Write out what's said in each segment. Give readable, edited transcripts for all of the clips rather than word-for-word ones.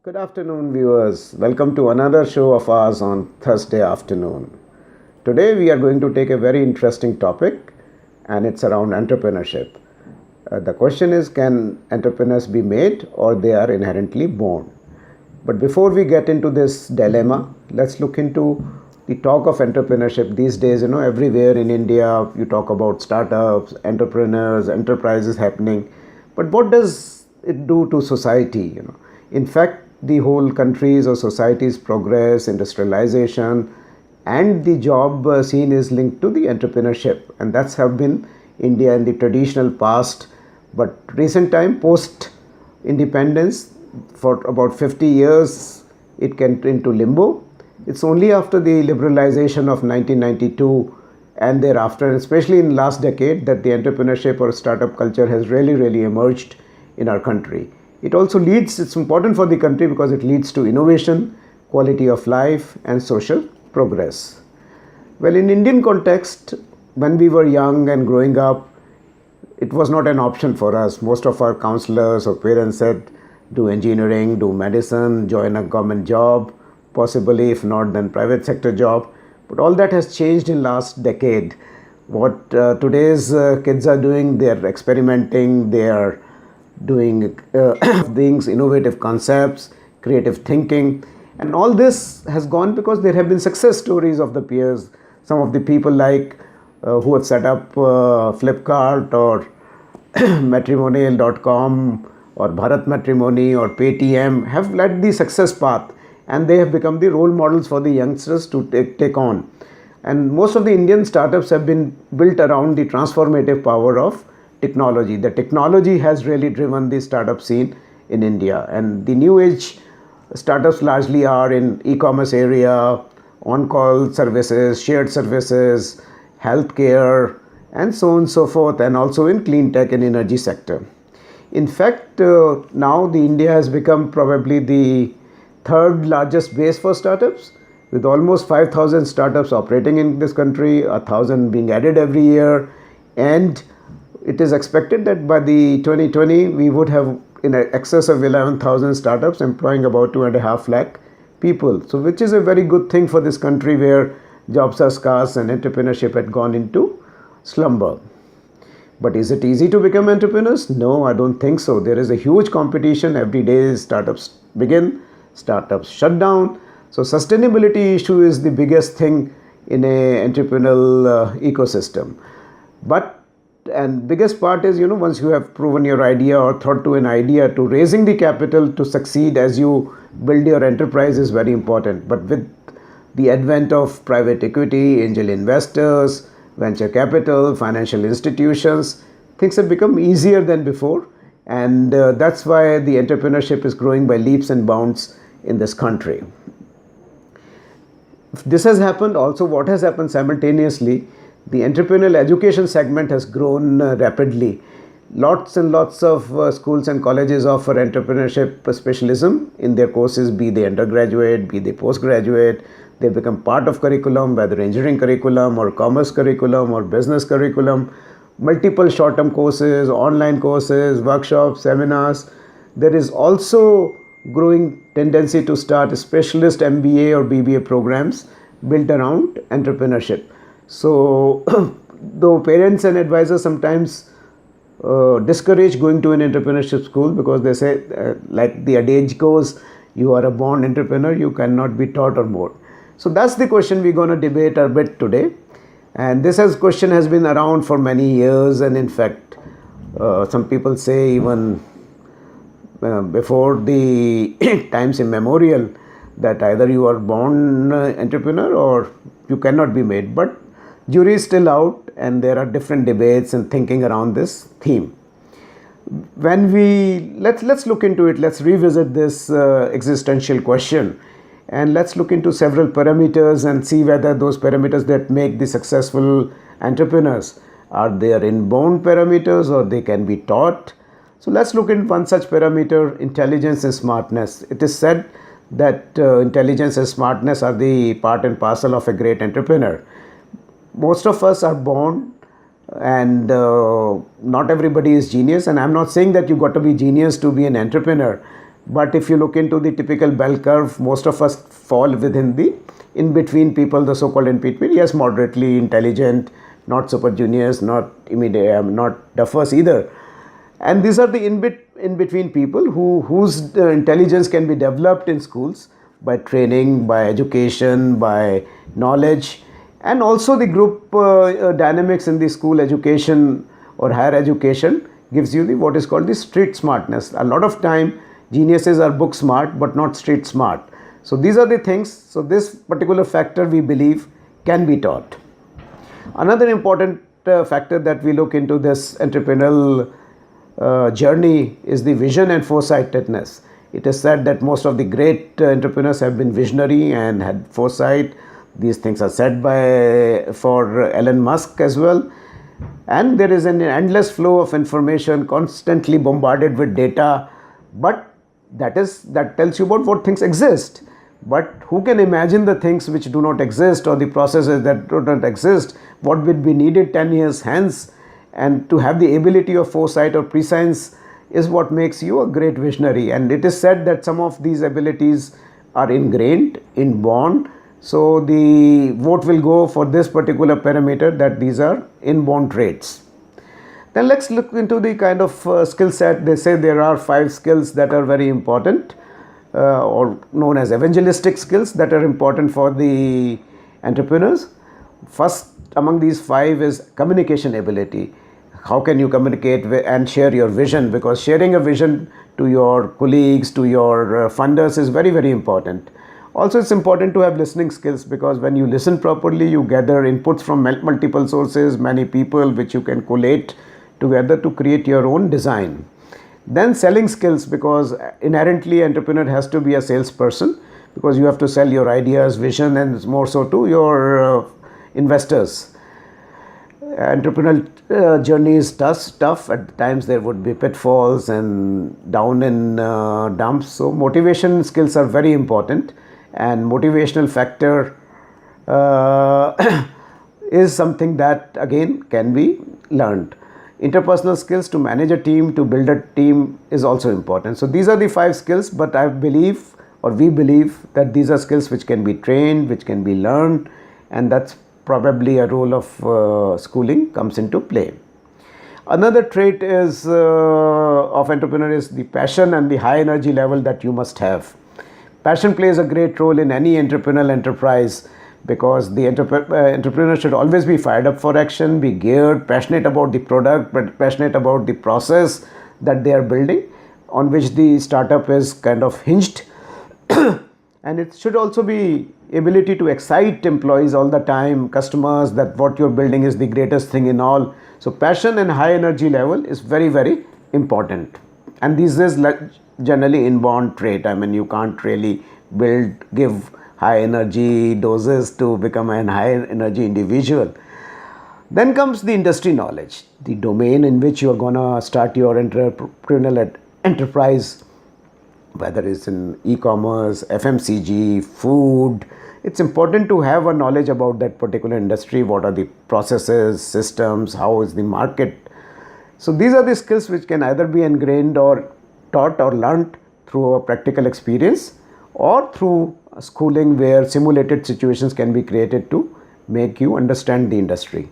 Good afternoon, viewers. Welcome to another show of ours on Thursday afternoon. Today, we are going to take a very interesting topic, and it's around entrepreneurship. The question is, can entrepreneurs be made or they are inherently born? But before we get into this dilemma, let's look into the talk of entrepreneurship these days. Everywhere in India, you talk about startups, entrepreneurs, enterprises happening. But what does it do to society? In fact, the whole country's or society's progress, industrialization, and the job scene is linked to the entrepreneurship, and that's have been India in the traditional past. But recent time, post independence, for about 50 years, it went into limbo. It's only after the liberalization of 1992 and thereafter, especially in last decade, that the entrepreneurship or startup culture has really emerged in our country. It also leads, it's important for the country because it leads to innovation, quality of life, and social progress. Well, in Indian context, when we were young and growing up, it was not an option for us. Most of our counselors or parents said, do engineering, do medicine, join a government job, possibly, if not, then private sector job. But all that has changed in last decade. What today's kids are doing, they are experimenting, they are doing things, innovative concepts, creative thinking. And all this has gone because there have been success stories of the peers. Some of the people like who have set up Flipkart or matrimonial.com or Bharat Matrimony or Paytm have led the success path, and they have become the role models for the youngsters to take on. And most of the Indian startups have been built around the transformative power of technology. The technology has really driven the startup scene in India, and the new age startups largely are in e-commerce area, on-call services, shared services, healthcare, and so on and so forth, and also in clean tech and energy sector. In fact, now the India has become probably the third largest base for startups, with almost 5,000 startups operating in this country, 1,000 being added every year, and it is expected that by the 2020 we would have in excess of 11,000 startups employing about 2.5 lakh people. So, which is a very good thing for this country where jobs are scarce and entrepreneurship had gone into slumber. But is it easy to become entrepreneurs? No, I don't think so. There is a huge competition. Every day startups begin, startups shut down. So sustainability issue is the biggest thing in a entrepreneurial ecosystem. And biggest part is, once you have proven your idea or thought to an idea, to raising the capital to succeed as you build your enterprise is very important. But with the advent of private equity, angel investors, venture capital, financial institutions, things have become easier than before. And that's why the entrepreneurship is growing by leaps and bounds in this country. If this has happened, also what has happened simultaneously, the entrepreneurial education segment has grown rapidly. Lots and lots of schools and colleges offer entrepreneurship specialism in their courses, be they undergraduate, be they postgraduate. They become part of curriculum, whether engineering curriculum or commerce curriculum or business curriculum, multiple short-term courses, online courses, workshops, seminars. There is also growing tendency to start specialist MBA or BBA programs built around entrepreneurship. So, though parents and advisors sometimes discourage going to an entrepreneurship school because they say, like the adage goes, you are a born entrepreneur, you cannot be taught or more. So that's the question we're going to debate a bit today. And this question has been around for many years, and in fact, some people say even before the times immemorial that either you are born entrepreneur or you cannot be made. But jury is still out, and there are different debates and thinking around this theme. When let's look into it, let's revisit this existential question, and let's look into several parameters and see whether those parameters that make the successful entrepreneurs are their inborn parameters or they can be taught. So let's look at one such parameter, intelligence and smartness. It is said that intelligence and smartness are the part and parcel of a great entrepreneur. Most of us are born, and not everybody is genius, and I'm not saying that you got to be genius to be an entrepreneur, But if you look into the typical bell curve, most of us fall within the in between people, the so-called in between. Yes, moderately intelligent, not super genius, not immediate, not duffers either. And these are the in between people whose intelligence can be developed in schools by training, by education, by knowledge, and also the group dynamics in the school education or higher education gives you the what is called the street smartness. A lot of time geniuses are book smart but not street smart. So these are the things. So this particular factor we believe can be taught. Another important factor that we look into this entrepreneurial journey is the vision and foresightedness. It is said that most of the great entrepreneurs have been visionary and had foresight. These things are said by for Elon Musk as well. And there is an endless flow of information, constantly bombarded with data, but that tells you about what things exist. But who can imagine the things which do not exist, or the processes that do not exist, what will be needed 10 years hence? And to have the ability of foresight or prescience is what makes you a great visionary. And it is said that some of these abilities are ingrained, inborn. So the vote will go for this particular parameter, that these are inborn traits. Then let's look into the kind of skill set. They say there are 5 skills that are very important, or known as evangelistic skills, that are important for the entrepreneurs. First among these 5 is communication ability. How can you communicate and share your vision? Because sharing a vision to your colleagues, to your funders is very, very important. Also, it's important to have listening skills, because when you listen properly, you gather inputs from multiple sources, many people, which you can collate together to create your own design. Then selling skills, because inherently entrepreneur has to be a salesperson, because you have to sell your ideas, vision, and more so to your investors. Entrepreneurial journey is tough. At times there would be pitfalls and down in dumps. So motivation skills are very important, and motivational factor is something that again can be learned. Interpersonal skills, to manage a team, to build a team, is also important. So these are the 5 skills, but I believe, or we believe, that these are skills which can be trained, which can be learned, and that's probably a role of schooling comes into play. Another trait is of entrepreneur is the passion and the high energy level that you must have. Passion plays a great role in any entrepreneurial enterprise, because the entrepreneur should always be fired up for action, be geared, passionate about the product, but passionate about the process that they are building, on which the startup is kind of hinged. And it should also be ability to excite employees all the time, customers, that what you're building is the greatest thing in all. So passion and high energy level is very, very important. And this is generally inborn trait. I mean, you can't really give high energy doses to become an high energy individual. Then comes the industry knowledge, the domain in which you are gonna start your entrepreneurial enterprise, whether it's in e-commerce, FMCG, food. It's important to have a knowledge about that particular industry. What are the processes, systems, how is the market? So these are the skills which can either be ingrained or taught or learnt through a practical experience, or through schooling, where simulated situations can be created to make you understand the industry.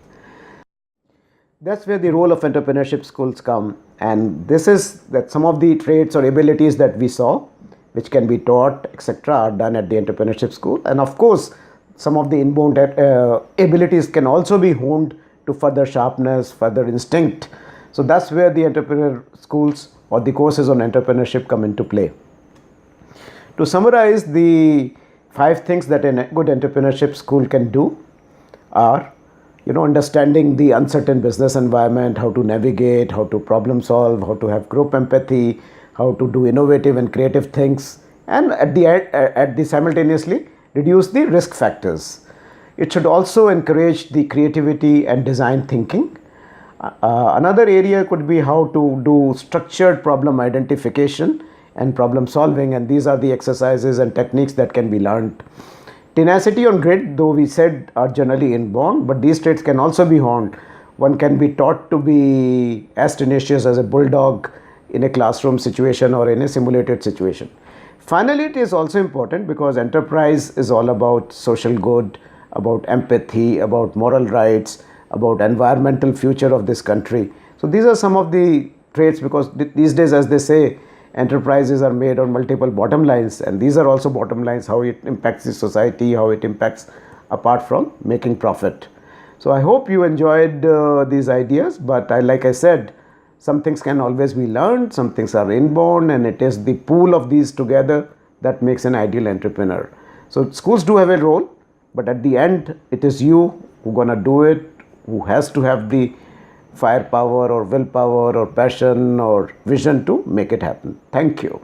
That's where the role of entrepreneurship schools come, and this is that some of the traits or abilities that we saw, which can be taught, etc., are done at the entrepreneurship school. And of course, some of the inborn abilities can also be honed to further sharpness, further instinct. So that's where the entrepreneur schools or the courses on entrepreneurship come into play. To summarize, the 5 things that a good entrepreneurship school can do are, understanding the uncertain business environment, how to navigate, how to problem solve, how to have group empathy, how to do innovative and creative things, and at the simultaneously reduce the risk factors. It should also encourage the creativity and design thinking. Another area could be how to do structured problem identification and problem solving, and these are the exercises and techniques that can be learned. Tenacity and grit, though we said, are generally inborn, but these traits can also be honed. One can be taught to be as tenacious as a bulldog in a classroom situation or in a simulated situation. Finally, it is also important because enterprise is all about social good, about empathy, about moral rights, about environmental future of this country. So these are some of the traits, because these days, as they say, enterprises are made on multiple bottom lines, and these are also bottom lines, how it impacts the society, how it impacts apart from making profit. So I hope you enjoyed these ideas, but like I said, some things can always be learned, some things are inborn, and it is the pool of these together that makes an ideal entrepreneur. So schools do have a role, but at the end, it is you who gonna do it, who has to have the firepower or willpower or passion or vision to make it happen. Thank you.